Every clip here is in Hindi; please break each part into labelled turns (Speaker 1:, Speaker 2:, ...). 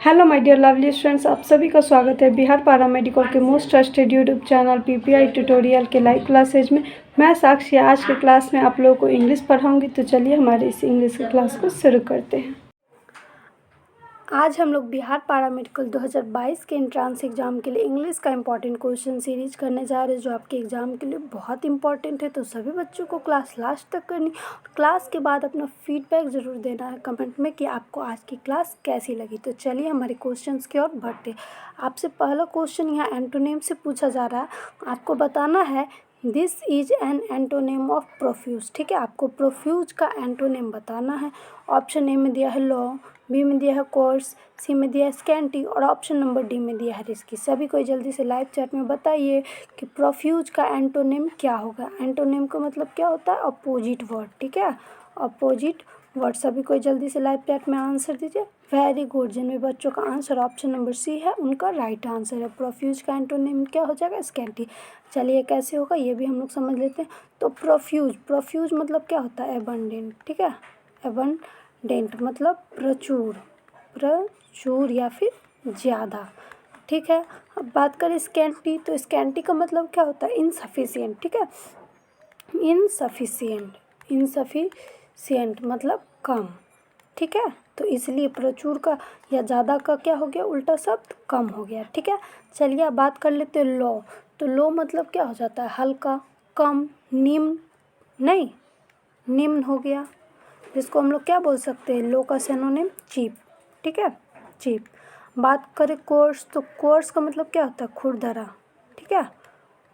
Speaker 1: Hello my dear lovely students, आप सभी का स्वागत है बिहार पैरामेडिकल के most trusted YouTube channel PPI tutorial के लाइव क्लासेज में। मैं साक्षी आज के क्लास में आप लोगों को इंग्लिश पढ़ाऊंगी। तो चलिए हमारे इस इंग्लिश की क्लास को शुरू करते हैं। आज हम लोग बिहार पैरामेडिकल 2022 के एंट्रेंस एग्ज़ाम के लिए इंग्लिश का इंपॉर्टेंट क्वेश्चन सीरीज करने जा रहे हैं, जो आपके एग्ज़ाम के लिए बहुत इंपॉर्टेंट है। तो सभी बच्चों को क्लास लास्ट तक करनी और क्लास के बाद अपना फीडबैक ज़रूर देना है कमेंट में कि आपको आज की क्लास कैसी लगी। तो चलिए हमारे क्वेश्चंस की ओर बढ़ते। आपसे पहला क्वेश्चन यहाँ एंटोनिम से पूछा जा रहा है। आपको बताना है this is an antonym of profuse. ठीक है, आपको प्रोफ्यूज का एंटोनिम बताना है। ऑप्शन ए में दिया है लॉ, बी में दिया है कोर्स, सी में दिया है स्कैंटी और ऑप्शन नंबर डी में दिया है रिस्की। सभी को जल्दी से लाइव चैट में बताइए कि प्रोफ्यूज का एंटोनिम क्या होगा। एंटोनिम का मतलब क्या होता है? Opposite word. ठीक है, अपोजिट वर्ड। सभी को जल्दी से लाइव चैट में आंसर दीजिए। Very good. जिन भी बच्चों का आंसर ऑप्शन नंबर सी है उनका राइट आंसर है। प्रोफ्यूज का एंटोनिम क्या हो जाएगा? स्कैंटी। चलिए कैसे होगा ये भी हम लोग समझ लेते हैं। तो प्रोफ्यूज मतलब क्या होता है? एबंडेंट। ठीक है, एबंडेंट मतलब प्रचुर या फिर ज़्यादा। ठीक है, अब बात करें स्कैंटी, तो स्कैंटी का मतलब क्या होता है? इनसफिशिएंट। ठीक है, इनसफिशिएंट मतलब कम। ठीक है, तो इसलिए प्रचुर का या ज़्यादा का क्या हो गया? उल्टा शब्द कम हो गया। ठीक है, चलिए अब बात कर लेते हैं लो। तो लो मतलब क्या हो जाता है? हल्का, कम, निम्न। नहीं, निम्न हो गया, जिसको हम लोग क्या बोल सकते हैं? लो का सिनोनिम चीप। ठीक है, चीप। बात करें कोर्स, तो कोर्स का मतलब क्या होता है? खुरदरा। ठीक है,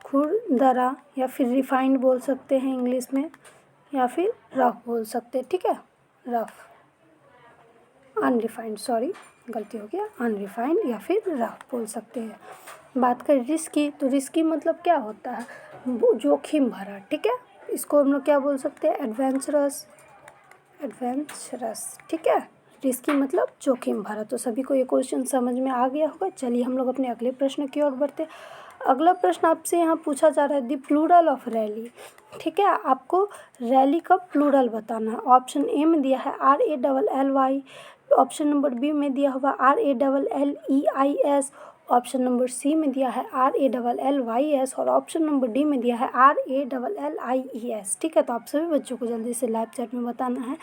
Speaker 1: खुरदरा या फिर रिफाइंड बोल सकते हैं इंग्लिश में, या फिर रफ बोल सकते हैं। ठीक है, रफ, अनरिफाइंड, सॉरी गलती हो गया, अनरिफाइंड या फिर रफ बोल सकते हैं। बात करें रिस्की, तो रिस्की मतलब क्या होता है? जोखिम भरा। ठीक है, इसको हम लोग क्या बोल सकते हैं? एडवेंचरस। ठीक है, रिस्की मतलब जोखिम भरा। तो सभी को ये क्वेश्चन समझ में आ गया होगा। चलिए हम लोग अपने अगले प्रश्न की ओर बढ़ते हैं। अगला प्रश्न आपसे यहाँ पूछा जा रहा है द प्लूरल ऑफ रैली। ठीक है, आपको रैली का प्लूरल बताना है। ऑप्शन ए में दिया है RALLY, ऑप्शन नंबर बी में दिया हुआ RALLEIS, ऑप्शन नंबर सी में दिया है RALLYS और ऑप्शन नंबर डी में दिया है RALLIES। ठीक है, तो आप सभी बच्चों को जल्दी से लाइव चैट में बताना है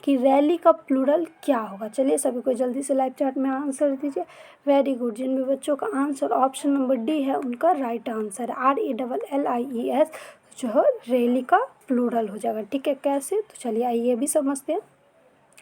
Speaker 1: कि रैली का प्लूरल क्या होगा। चलिए सभी को जल्दी से लाइव चैट में आंसर दीजिए। Very good. जिन भी बच्चों का आंसर ऑप्शन नंबर डी है उनका राइट आंसर है। RALLIES जो है रैली का प्लूरल हो जाएगा। ठीक है, कैसे? तो चलिए आइए भी समझते हैं।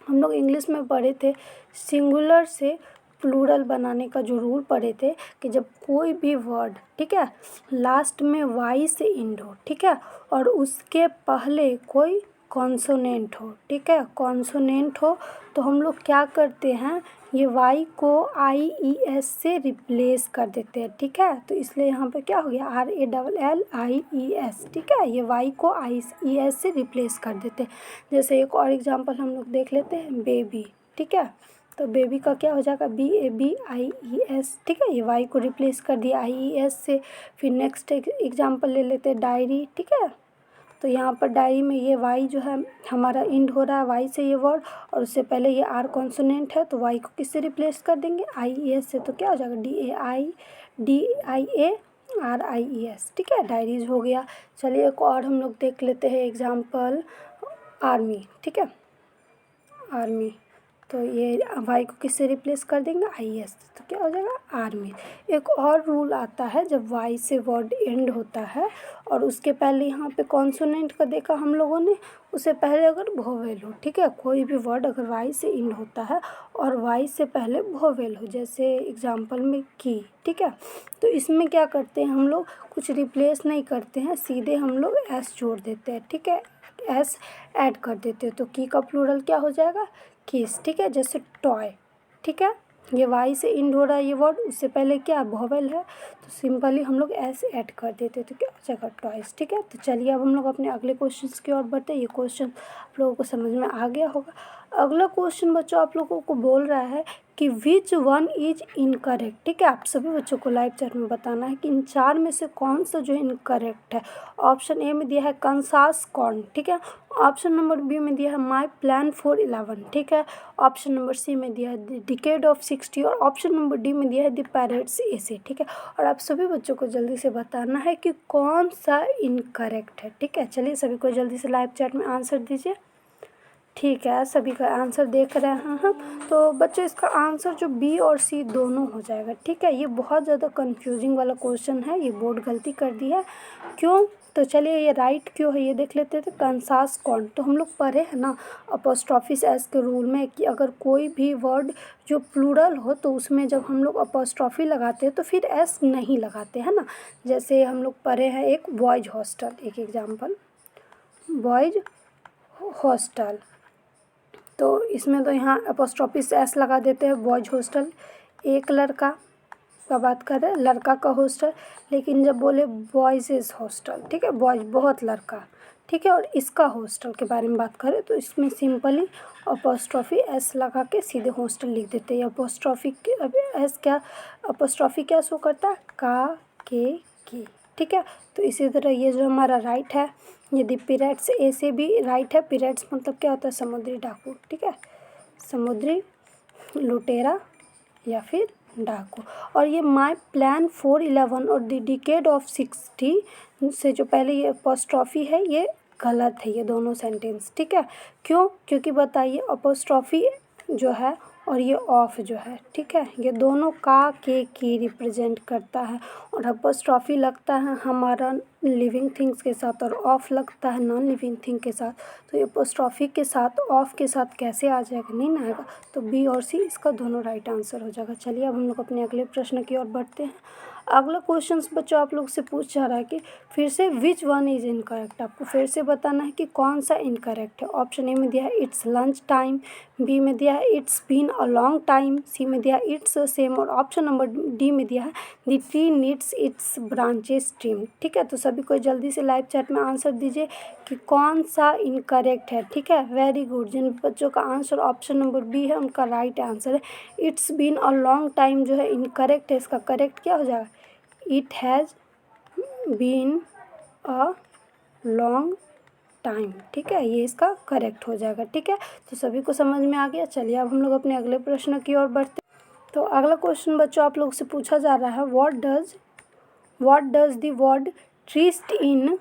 Speaker 1: हम लोग इंग्लिश में पढ़े थे सिंगुलर से प्लूरल बनाने का जो रूल पढ़े थे कि जब कोई भी वर्ड, ठीक है, लास्ट में वाई से एंड हो, ठीक है, और उसके पहले कोई कॉन्सोनेंट हो, ठीक है, कॉन्सोनेंट हो, तो हम लोग क्या करते हैं? ये वाई को IES से रिप्लेस कर देते हैं। ठीक है, तो इसलिए यहाँ पे क्या हो गया? RALLIES। ठीक है, ये वाई को IES से रिप्लेस कर देते हैं। जैसे एक और एग्जांपल हम लोग देख लेते हैं, बेबी। ठीक है, तो बेबी का क्या हो जाएगा? BABIES। ठीक है, ये वाई को रिप्लेस कर दिया IES से। फिर नेक्स्ट एग्जांपल ले लेते हैं, डायरी। ठीक है, तो यहाँ पर डायरी में ये वाई जो है हमारा इंड हो रहा है वाई से ये वर्ड, और उससे पहले ये आर कॉन्सोनेंट है, तो वाई को किससे रिप्लेस कर देंगे? IES से। तो क्या हो जाएगा? DAIRIES। ठीक है, डायरीज हो गया। चलिए एक और हम लोग देख लेते हैं एग्जाम्पल, आर्मी। ठीक है, आर्मी, तो ये वाई को किससे रिप्लेस कर देंगे? IES। तो क्या हो जाएगा? आर्मी। एक और रूल आता है जब वाई से वर्ड एंड होता है और उसके पहले यहाँ पे कॉन्सोनेंट का देखा हम लोगों ने, उससे पहले अगर वोवेल हो, ठीक है, कोई भी वर्ड अगर वाई से एंड होता है और वाई से पहले वोवेल हो, जैसे एग्जाम्पल में की, ठीक है, तो इसमें क्या करते हैं हम लोग? कुछ रिप्लेस नहीं करते हैं, सीधे हम लोग एस जोड़ देते हैं। ठीक है, एस ऐड कर देते हैं, तो की का प्लूरल क्या हो जाएगा? किस। ठीक है, जैसे टॉय। ठीक है, ये वाई से इंड हो रहा है ये वर्ड, उससे पहले क्या वोवेल है, तो सिंपली हम लोग एस ऐड कर देते तो क्या हो जाएगा? टॉयस। ठीक है, तो चलिए अब हम लोग अपने अगले क्वेश्चन की ओर बढ़ते हैं। ये क्वेश्चन आप लोगों को समझ में आ गया होगा। अगला क्वेश्चन बच्चों आप लोगों को बोल रहा है कि विच वन इज इनकरेक्ट। ठीक है, आप सभी बच्चों को लाइव चैट में बताना है कि इन चार में से कौन सा जो है इनकरेक्ट है। ऑप्शन ए में दिया है कंसास कॉर्न। ठीक है, ऑप्शन नंबर बी में दिया है माई प्लान फॉर 11। ठीक है, ऑप्शन नंबर सी में दिया है द डिकेड ऑफ 60 और ऑप्शन नंबर डी में दिया है द पैरेट्स एसे। ठीक है, और आप सभी बच्चों को जल्दी से बताना है कि कौन सा इनकरेक्ट है। ठीक है, चलिए सभी को जल्दी से लाइव चैट में आंसर दीजिए। ठीक है, सभी का आंसर देख रहे हैं हम। तो बच्चों इसका आंसर जो बी और सी दोनों हो जाएगा। ठीक है, ये बहुत ज़्यादा कंफ्यूजिंग वाला क्वेश्चन है, ये बोर्ड गलती कर दी है। क्यों? तो चलिए ये राइट क्यों है ये देख लेते थे। कंसास कॉर्न तो हम लोग पढ़े हैं ना अपोस्ट्रोफिस एस के रूल में कि अगर कोई भी वर्ड जो प्लूरल हो तो उसमें जब हम लोग अपोस्ट्रोफी लगाते हैं तो फिर एस नहीं लगाते हैं ना। जैसे हम लोग पढ़े हैं एक बॉयज हॉस्टल, एक एग्जाम्पल बॉयज हॉस्टल, तो इसमें तो यहाँ अपोस्ट्रोफिस एस लगा देते हैं बॉयज हॉस्टल। एक लड़का का बात कर रहे हैं, लड़का का हॉस्टल, लेकिन जब बोले बॉयज़ इज़ हॉस्टल, ठीक है, बॉयज बहुत लड़का, ठीक है, और इसका हॉस्टल के बारे में बात करें तो इसमें सिंपली अपोस्ट्रोफी एस लगा के सीधे हॉस्टल लिख देते हैं। अपोस्ट्रोफी एस क्या, अपोस्ट्रोफी क्या शो करता है, का के की। ठीक है, तो इसी तरह ये जो हमारा राइट है, यदि पिरेट्स ए से भी राइट है। पिरेट्स मतलब क्या होता है, समुद्री डाकू। ठीक है, समुद्री लुटेरा या फिर डाकू। और ये माई प्लान फॉर 11 और द डिकेड ऑफ 60 से जो पहले ये अपोस्ट्रोफी है ये गलत है, ये दोनों सेंटेंस। ठीक है, क्यों? क्योंकि बताइए अपोस्ट्रोफी जो है और ये ऑफ जो है, ठीक है, ये दोनों का के की रिप्रेजेंट करता है। और अपोस्ट्रोफी लगता है हमारा लिविंग थिंग्स के साथ और ऑफ लगता है नॉन लिविंग थिंग के साथ। तो ये अपोस्ट्रोफी के साथ ऑफ के साथ कैसे आ जाएगा, नहीं ना आएगा। तो बी और सी इसका दोनों राइट आंसर हो जाएगा। चलिए अब हम लोग अपने अगले प्रश्न की ओर बढ़ते हैं। अगला क्वेश्चन बच्चों आप लोग से पूछ जा रहा है कि फिर से विच वन इज़ इनकरेक्ट। आपको फिर से बताना है कि कौन सा इनकरेक्ट है। ऑप्शन ए में दिया है इट्स लंच टाइम, बी में दिया है it's been a long time, C में दिया है इट्स सेम और ऑप्शन नंबर डी में दिया है the tree needs its branches trim. ठीक है, तो सभी को जल्दी से लाइव चैट में आंसर दीजिए कि कौन सा इनकरेक्ट है। ठीक है, वेरी गुड। जिन बच्चों का आंसर ऑप्शन नंबर बी है उनका राइट आंसर है। It's been a long time जो है इनकरेक्ट है, इसका करेक्ट क्या हो जाएगा, it has been a long time. ठीक है, ये इसका करेक्ट हो जाएगा। ठीक है, तो सभी को समझ में आ गया। चलिए अब हम लोग अपने अगले प्रश्न की ओर बढ़ते हैं। तो अगला क्वेश्चन बच्चों आप लोग से पूछा जा रहा है what does the word tryst in,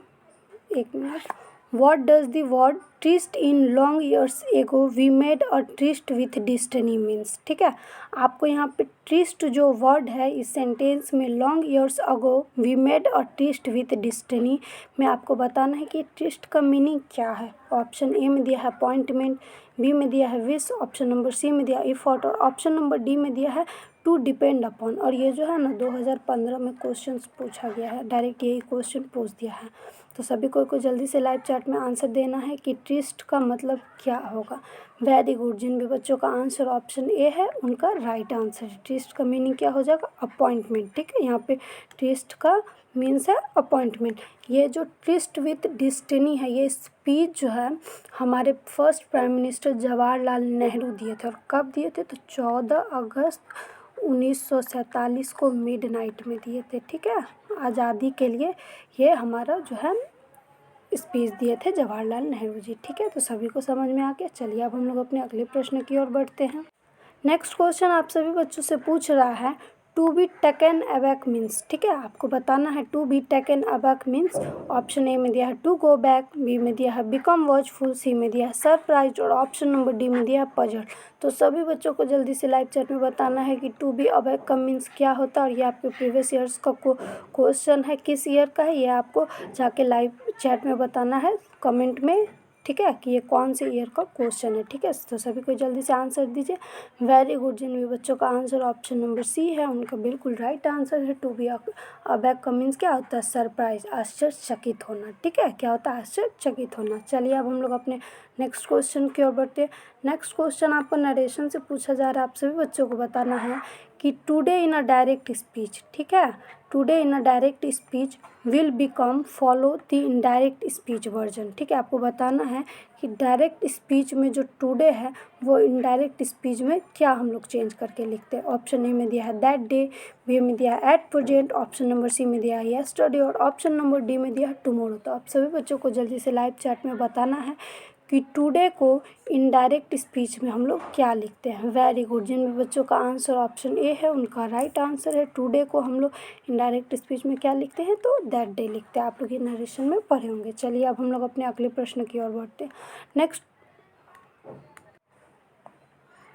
Speaker 1: एक minute, what does the word tryst in long years ago we made a tryst with destiny means. ठीक है, आपको यहाँ पे ट्रिस्ट जो वर्ड है इस सेंटेंस में long years ago we made a tryst with destiny में आपको बताना है कि ट्रिस्ट का मीनिंग क्या है। ऑप्शन ए में दिया है अपॉइंटमेंट, बी में दिया है विश, ऑप्शन नंबर सी में दिया एफर्ट और ऑप्शन नंबर डी में दिया है टू डिपेंड अपॉन। और ये जो है ना 2015 में क्वेश्चन पूछा गया है, डायरेक्ट यही क्वेश्चन पूछ दिया है। तो सभी को जल्दी से लाइव चैट में आंसर देना है कि ट्रिस्ट का मतलब क्या होगा। Very good. जिन भी बच्चों का आंसर ऑप्शन ए है उनका राइट आंसर है। ट्रिस्ट का मीनिंग क्या हो जाएगा, अपॉइंटमेंट। ठीक है, यहाँ पे ट्रिस्ट का मीन्स है अपॉइंटमेंट। ये जो ट्रिस्ट विथ डिस्टिनी है ये स्पीच जो है हमारे first prime minister Jawaharlal Nehru दिए थे। और कब दिए थे, तो 14 अगस्त 1947 को मिडनाइट में दिए थे। ठीक है, आज़ादी के लिए ये हमारा जो है स्पीच दिए थे जवाहरलाल नेहरू जी। ठीक है, तो सभी को समझ में आ गया। चलिए अब हम लोग अपने अगले प्रश्न की ओर बढ़ते हैं। नेक्स्ट क्वेश्चन आप सभी बच्चों से पूछ रहा है to be taken aback means. ठीक है, आपको बताना है to be taken aback means. Option A में दिया है टू गो बैक, बी में दिया है बिकम वॉचफुल, सी में दिया है सरप्राइज और ऑप्शन नंबर डी में दिया है पजल। तो सभी बच्चों को जल्दी से लाइव चैट में बताना है कि टू बी अबैक का मीन्स क्या होता है। और ये आपके प्रीवियस ईयर्स का क्वेश्चन है, किस ईयर का है ये आपको जाके लाइव चैट में बताना है कमेंट में। ठीक है, कि ये कौन से ईयर का क्वेश्चन है। ठीक है, तो सभी को जल्दी से आंसर दीजिए। Very good. जिन भी बच्चों का आंसर ऑप्शन नंबर सी है उनका बिल्कुल राइट आंसर है। टू बी अबैक का मीन्स क्या होता है, सरप्राइज, आश्चर्यचकित होना। ठीक है, क्या होता है, आश्चर्यचकित होना। चलिए अब हम लोग अपने नेक्स्ट क्वेश्चन की ओर बढ़ते हैं। नेक्स्ट क्वेश्चन आपको नरेशन से पूछा जा रहा है। आप सभी बच्चों को बताना है कि today in a direct speech, ठीक है, today in a direct speech will become follow the indirect speech version, ठीक है। आपको बताना है कि डायरेक्ट स्पीच में जो टुडे है वो इनडायरेक्ट स्पीच में क्या हम लोग चेंज करके लिखते हैं। ऑप्शन ए में दिया है दैट डे, बी में दिया है at present, option number C में दिया है यस्टरडे और ऑप्शन नंबर डी में दिया है टुमारो। तो आप सभी बच्चों को जल्दी से लाइव चैट में बताना है कि टुडे को इनडायरेक्ट स्पीच में हम लोग क्या लिखते हैं। वेरी गुड, जिन भी बच्चों का आंसर ऑप्शन ए है उनका राइट आंसर है। टुडे को हम लोग इनडायरेक्ट स्पीच में क्या लिखते हैं, तो दैट डे लिखते हैं। आप लोग ये नरेशन में पढ़े होंगे। चलिए अब हम लोग अपने अगले प्रश्न की ओर बढ़ते हैं।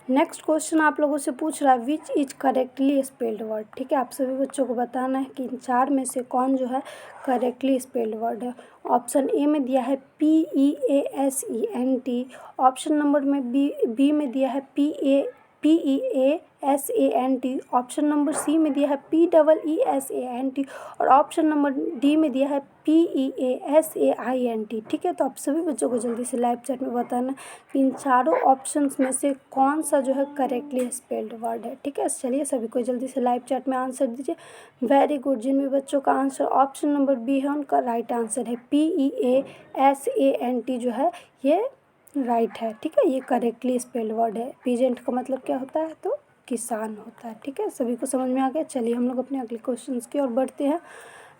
Speaker 1: नेक्स्ट क्वेश्चन आप लोगों से पूछ रहा है which is correctly spelled word, ठीक है। आप सभी बच्चों को बताना है कि इन चार में से कौन जो है करेक्टली स्पेल्ड वर्ड है। ऑप्शन ए में दिया है PEASENT, ऑप्शन नंबर में बी में दिया है PEASANT, ऑप्शन नंबर सी में दिया है PEESANT और ऑप्शन नंबर डी में दिया है PEASAINT, ठीक है। तो आप सभी बच्चों को जल्दी से लाइव चैट में बताना कि इन चारों ऑप्शंस में से कौन सा जो है करेक्टली स्पेल्ड वर्ड है, ठीक है। चलिए सभी को जल्दी से लाइव चैट में आंसर दीजिए। वेरी गुड, जिन भी बच्चों का आंसर ऑप्शन नंबर बी है उनका राइट आंसर है PEASANT जो है ये राइट है, ठीक है। ये करेक्टली स्पेल्ड वर्ड है। पीजेंट का मतलब क्या होता है, तो किसान होता है, ठीक है। सभी को समझ में आ गया। चलिए हम लोग अपने अगले क्वेश्चन की ओर बढ़ते हैं।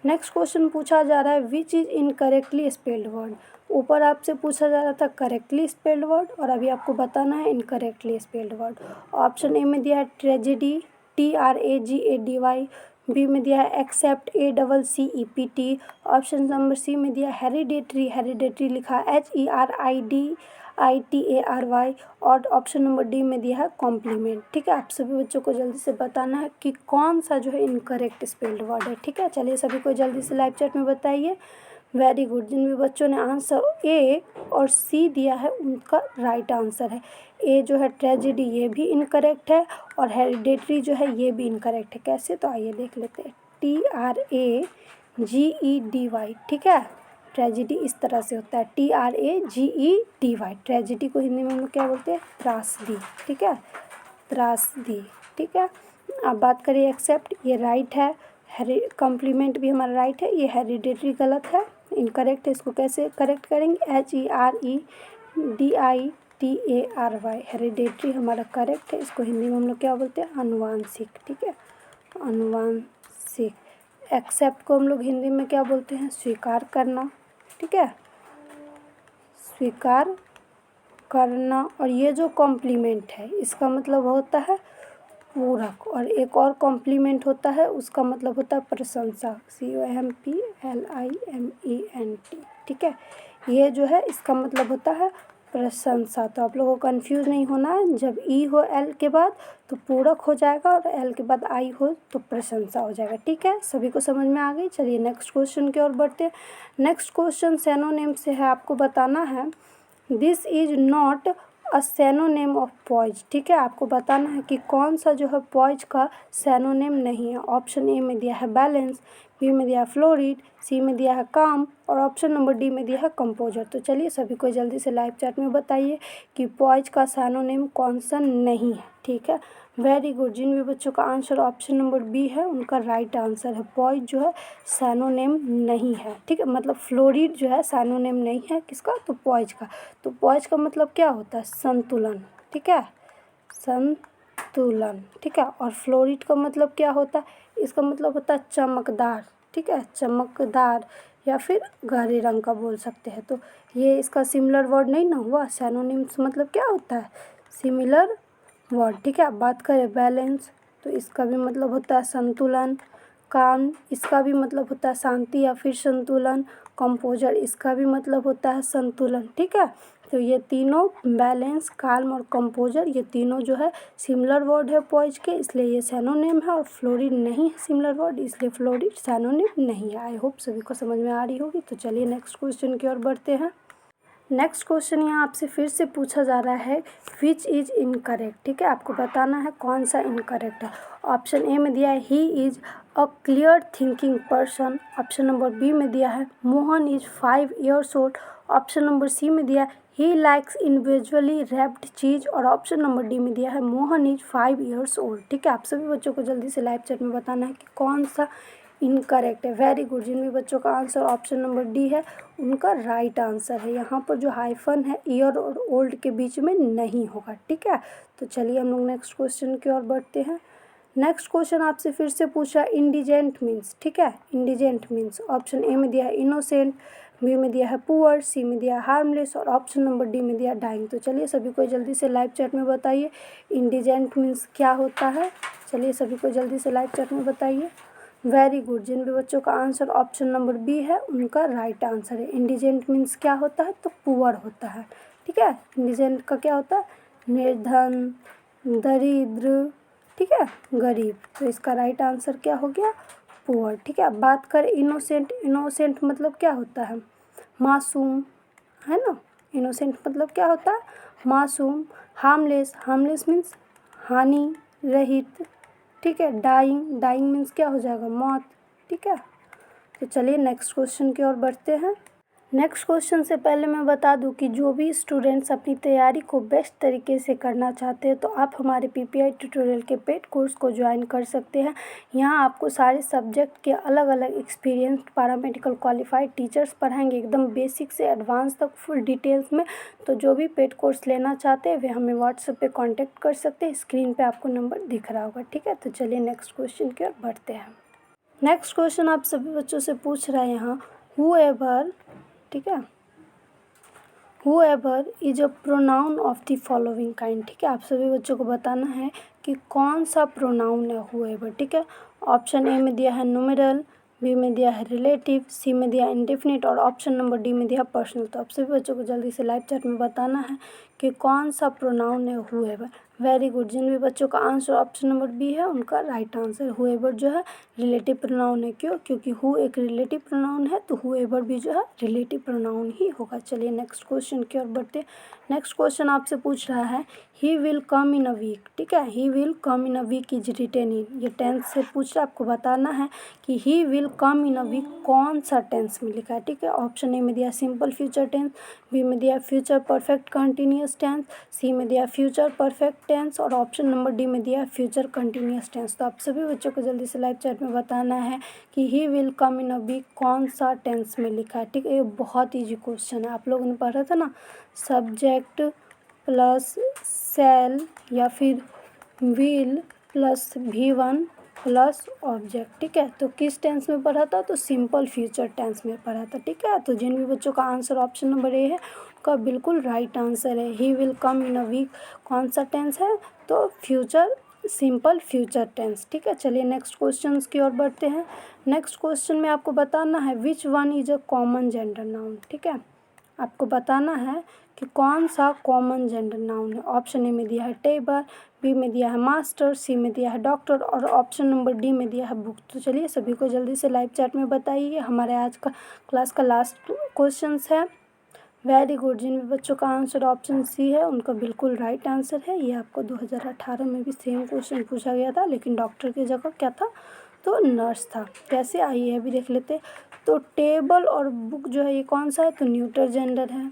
Speaker 1: नेक्स्ट क्वेश्चन पूछा जा रहा है which is incorrectly spelled word. ऊपर आपसे पूछा जा रहा था करेक्टली स्पेल्ड वर्ड और अभी आपको बताना है incorrectly spelled word. Option A में दिया है ट्रेजेडी, TRAGADY, बी में दिया है accept, ACCEPT, option number C में दिया हेरिडेटरी, हेरिडेटरी लिखा HERIDITARY और ऑप्शन नंबर डी में दिया है कॉम्प्लीमेंट, ठीक है। आप सभी बच्चों को जल्दी से बताना है कि कौन सा जो है इनकरेक्ट स्पेल्ड वर्ड है, ठीक है। चलिए सभी को जल्दी से लाइव चैट में बताइए। वेरी गुड, जिन भी बच्चों ने आंसर ए और सी दिया है उनका राइट आंसर है। ए जो है ट्रेजेडी ये भी इनकरेक्ट है और हेरिडेटरी जो है ये भी इनकरेक्ट है। कैसे, तो आइए देख लेते हैं। TRAGEDY, ठीक है। ट्रेजेडी इस तरह से होता है TRAGEDY। ट्रेजेडी को हिंदी में हम लोग क्या बोलते हैं, त्रासदी, ठीक है, त्रासदी, ठीक है। अब बात करिए एक्सेप्ट, ये राइट है। कॉम्प्लीमेंट भी हमारा राइट है। ये हेरिडेटरी गलत है, इनकरेक्ट है। इसको कैसे करेक्ट करेंगे, HEREDITARY, हेरिडेटरी हमारा करेक्ट है। इसको हिंदी में हम लोग क्या बोलते हैं, अनुवांशिक, ठीक है, अनुवांशिक। एक्सेप्ट को हम लोग हिंदी में क्या बोलते हैं, स्वीकार करना, ठीक है, स्वीकार करना। और ये जो कॉम्प्लीमेंट है इसका मतलब होता है पूरक, और एक और कॉम्प्लीमेंट होता है उसका मतलब होता है प्रशंसा, COMPLIMENT, ठीक है। ये जो है इसका मतलब होता है प्रशंसा। तो आप लोगों को कंफ्यूज नहीं होना है, जब ई हो एल के बाद तो पूरक हो जाएगा और एल के बाद आई हो तो प्रशंसा हो जाएगा, ठीक है। सभी को समझ में आ गई। चलिए नेक्स्ट क्वेश्चन की ओर बढ़ते हैं। नेक्स्ट क्वेश्चन सिनोनिम से है, आपको बताना है this is not a synonym of poise, ठीक है। आपको बताना है कि कौन सा जो है पॉइज का सिनोनिम नहीं है। ऑप्शन ए में दिया है बैलेंस, बी में दिया है फ्लोरिड, सी में दिया है काम और ऑप्शन नंबर डी में दिया है कंपोजर। तो चलिए सभी को जल्दी से लाइव चैट में बताइए कि पॉइज का सिनोनिम कौन सा नहीं है, ठीक है। वेरी गुड, जिन भी बच्चों का आंसर ऑप्शन नंबर बी है उनका राइट आंसर है। पॉइज जो है सिनोनिम नहीं है, ठीक है, मतलब फ्लोरिड जो है सिनोनिम नहीं है किसका, तो पॉइज का। तो पॉइज का मतलब क्या होता है, संतुलन, ठीक है, संतुलन, ठीक है। और फ्लोरिड का मतलब क्या होता है, इसका मतलब होता है चमकदार, ठीक है, चमकदार या फिर गहरे रंग का बोल सकते हैं। तो ये इसका सिमिलर वर्ड नहीं ना हुआ। सिनोनिम्स मतलब क्या होता है, सिमिलर वर्ड, ठीक है। अब बात करें बैलेंस, तो इसका भी मतलब होता है संतुलन। काम, इसका भी मतलब होता है शांति या फिर संतुलन। कंपोजर, इसका भी मतलब होता है संतुलन, ठीक है। तो ये तीनों बैलेंस, काल्म और कंपोजर, ये तीनों जो है सिमिलर वर्ड है पॉइज के, इसलिए ये सिनोनिम है। और फ्लोरिड नहीं है सिमिलर वर्ड, इसलिए फ्लोरिड सिनोनिम नहीं है। आई होप सभी को समझ में आ रही होगी। तो चलिए नेक्स्ट क्वेश्चन की ओर बढ़ते हैं। नेक्स्ट क्वेश्चन यहाँ आपसे फिर से पूछा जा रहा है विच इज़ इनकरेक्ट। ठीक है, आपको बताना है कौन सा इनकरेक्ट है। ऑप्शन ए में दिया है he is a clear thinking person. Option number B में दिया है Mohan is 5 years old। Option number C में दिया है he likes individually wrapped cheese. और ऑप्शन नंबर डी में दिया है मोहन इज़ 5 years old। ठीक है, आप सभी बच्चों को जल्दी से लाइव चैट में बताना है कि कौन सा इनकरेक्ट है। वेरी गुड, जिन भी बच्चों का आंसर ऑप्शन नंबर डी है उनका राइट आंसर है। यहाँ पर जो हाइफन है ईयर और ओल्ड के बीच में नहीं होगा। ठीक है, तो चलिए हम लोग नेक्स्ट क्वेश्चन की ओर बढ़ते हैं। नेक्स्ट क्वेश्चन आपसे फिर से पूछा इंडिजेंट मीन्स। ठीक है, इंडिजेंट मीन्स ऑप्शन ए में दिया है इनोसेंट, बी में दिया है पुअर, सी में दिया है हार्मलेस और ऑप्शन नंबर डी में दिया है डाइंग। तो चलिए सभी को जल्दी से लाइव चैट में बताइए इंडिजेंट मीन्स क्या होता है। चलिए सभी को जल्दी से लाइव चैट में बताइए। वेरी गुड, जिन भी बच्चों का आंसर ऑप्शन नंबर बी है उनका राइट आंसर है। इंडिजेंट मीन्स क्या होता है, तो पुअर होता है। ठीक है, इंडिजेंट का क्या होता है, निर्धन, दरिद्र, ठीक है, गरीब। तो इसका राइट आंसर क्या हो गया, पुअर। ठीक है, अब बात करें इनोसेंट। इनोसेंट मतलब क्या होता है, मासूम, है ना। इनोसेंट मतलब क्या होता है, मासूम। हार्मलेस, हार्मलेस मीन्स हानि रहित। ठीक है, डाइंग, डाइंग मीन्स क्या हो जाएगा, मौत। ठीक है, तो चलिए नेक्स्ट क्वेश्चन की ओर बढ़ते हैं। नेक्स्ट क्वेश्चन से पहले मैं बता दूं कि जो भी स्टूडेंट्स अपनी तैयारी को बेस्ट तरीके से करना चाहते हैं तो आप हमारे पीपीआई ट्यूटोरियल के पेड कोर्स को ज्वाइन कर सकते हैं। यहाँ आपको सारे सब्जेक्ट के अलग अलग एक्सपीरियंस्ड पैरामेडिकल क्वालिफाइड टीचर्स पढ़ाएंगे, एकदम बेसिक से एडवांस तक फुल डिटेल्स में। तो जो भी पेड कोर्स लेना चाहते हैं वे हमें व्हाट्सएप पे कॉन्टैक्ट कर सकते हैं। स्क्रीन पर आपको नंबर दिख रहा होगा। ठीक है, तो चलिए नेक्स्ट क्वेश्चन की ओर बढ़ते हैं। नेक्स्ट क्वेश्चन आप सभी बच्चों से पूछ रहा है यहाँ हूएवर। ठीक है, whoever is a pronoun of the following kind. ठीक है, आप सभी बच्चों को बताना है कि कौन सा प्रोनाउन है whoever। ठीक है, ऑप्शन ए में दिया है न्यूमेरल, बी में दिया है रिलेटिव, सी में दिया इंडेफिनिट और ऑप्शन नंबर डी में दिया पर्सनल। तो आप सभी बच्चों को जल्दी से लाइव चैट में बताना है कि कौन सा प्रोनाउन है whoever। वेरी गुड, जिन भी बच्चों का आंसर ऑप्शन नंबर बी है उनका राइट आंसर। whoever जो है रिलेटिव प्रोनाउन है। क्यों, क्योंकि हु एक रिलेटिव प्रोनाउन है तो whoever भी जो है रिलेटिव प्रोनाउन ही होगा। चलिए नेक्स्ट क्वेश्चन की ओर बढ़ते। नेक्स्ट क्वेश्चन आपसे पूछ रहा है he will come in a week. ठीक है, he will come in a week is written in, ये टेंस से पूछ रहा है। आपको बताना है कि ही will come in a week कौन सा टेंस में लिखा है। ठीक है, ऑप्शन ए में दिया सिंपल फ्यूचर टेंस, बी में दिया फ्यूचर परफेक्ट कंटिन्यूस टेंस, सी में दिया फ्यूचर परफेक्ट टेंस और ऑप्शन नंबर डी में दिया फ्यूचर कंटिन्यूस टेंस। तो आप सभी बच्चों को जल्दी से लाइव चैट में बताना है कि ही will come in a week कौन सा टेंस में लिखा है। ठीक है, ये बहुत ईजी क्वेश्चन है, आप लोगों ने पढ़ा था ना, सब्जेक्ट प्लस सेल या फिर will plus V1 plus object. ठीक है, तो किस टेंस में पढ़ा था, तो सिंपल फ्यूचर टेंस में पढ़ा था। ठीक है, तो जिन भी बच्चों का आंसर ऑप्शन नंबर ए है उनका बिल्कुल राइट आंसर है। He will come in a week कौन सा टेंस है, तो फ्यूचर, सिंपल फ्यूचर टेंस। ठीक है, चलिए नेक्स्ट क्वेश्चन की ओर बढ़ते हैं। नेक्स्ट क्वेश्चन में आपको बताना है which one is a common gender noun. ठीक है, आपको बताना है कि कौन सा कॉमन जेंडर नाउन है। ऑप्शन ए में दिया है टेबल, बी में दिया है मास्टर, सी में दिया है डॉक्टर और ऑप्शन नंबर डी में दिया है बुक। तो चलिए सभी को जल्दी से लाइव चैट में बताइए। हमारे आज का क्लास का लास्ट क्वेश्चन है। वेरी गुड, जिन भी बच्चों का आंसर ऑप्शन सी है उनका बिल्कुल राइट आंसर है। ये आपको 2018 में भी सेम क्वेश्चन पूछा गया था, लेकिन डॉक्टर की जगह क्या था, तो नर्स था। कैसे आई है अभी देख लेते। तो टेबल और बुक जो है ये कौन सा है, तो न्यूटर जेंडर है,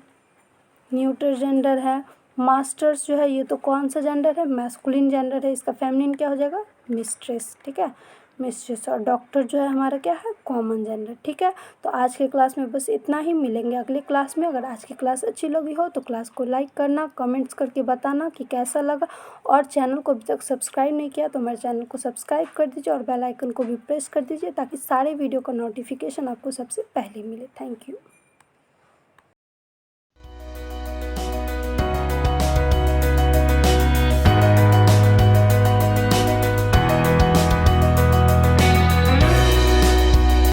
Speaker 1: न्यूटर जेंडर है। मास्टर्स जो है ये तो कौन सा जेंडर है, मैस्कुलिन जेंडर है, इसका फेमिनिन क्या हो जाएगा, मिस्ट्रेस। ठीक है, मिस्ट्रेस। और डॉक्टर जो है हमारा क्या है, कॉमन जेंडर। ठीक है, तो आज के क्लास में बस इतना ही, मिलेंगे अगले क्लास में। अगर आज की क्लास अच्छी लगी हो तो क्लास को लाइक करना, कमेंट्स करके बताना कि कैसा लगा, और चैनल को अभी तक सब्सक्राइब नहीं किया तो हमारे चैनल को सब्सक्राइब कर दीजिए और बेल आइकन को भी प्रेस कर दीजिए ताकि सारे वीडियो का नोटिफिकेशन आपको सबसे पहले मिले। Thank you.